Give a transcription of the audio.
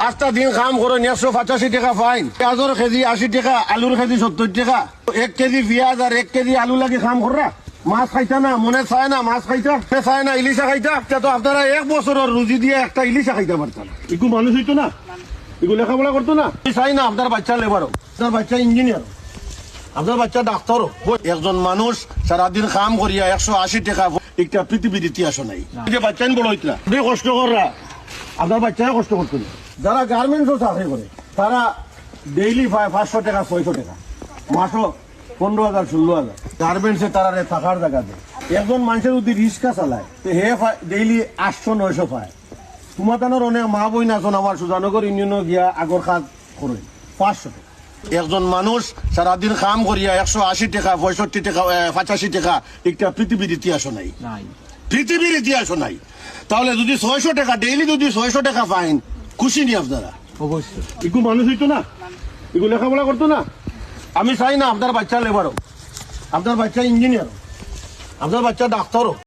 আটটা দিন কাম করেন 185 টাকা ফাইন, পেঁয়াজের কেজি 80 টাকা, আলুর কেজি 70 টাকা, 1 কেজি পেঁয়াজ আর 1 কেজি আলু লাগে কাম করা। মাছ খাইতা না, মনে চায় না মাছ খাইতা, চায় না ইলিশা খাইতা, তো আপনারা 1 বছরের রুজি দিয়ে একটা ইলিশা খাইতে পারতেন। এগু মানুষ হইতো না, এগুলো লেখাপড়া করতো না। চাই না আপনার বাচ্চা লেবারও, আপনার বাচ্চা ইঞ্জিনিয়ার, আপনার বাচ্চা ডাক্তারও। একজন মানুষ সারাদিন কাম করিয়া 180 টাকা একটা পৃথিবীর ইতিহাস নাই। যে বাচ্চা বড় হইত না, কষ্ট কররা, আপনার বাচ্চারা কষ্ট করতো না। যারা গার্মেন্টসও চাকরি করে তারা ডেইলি পায় 500 টাকা 600 টাকা, মাসও 15,000 16,000। গার্মেন্টসে তারা থাকার জায়গা দেয়। একজন মানুষের যদি রিক্সা চালায় হে ডেইলি 800-900 পায়। তোমার তানোর অনেক মা বই আছেন আমার সুজানগর ইউনিয়নে গিয়া আগর কাজ করে 500 টাকা। একজন মানুষ সারাদিন কাম করিয়া 180 টাকা 65 টাকা 85 টাকা একটা পৃথিবীর ইতিহাস নাই, পৃথিবীর ইতিহাস নাই। তাহলে যদি 600 টাকা ডেইলি যদি 600 টাকা ফাইন, খুশি নি আপনারা? অবশ্যই। এগু মানুষ হইতো না, এগু লেখাপড়া করতো না। আমি চাই না আপনার বাচ্চা লেবারও, আপনার বাচ্চা ইঞ্জিনিয়ারও, আপনার বাচ্চা ডাক্তারও।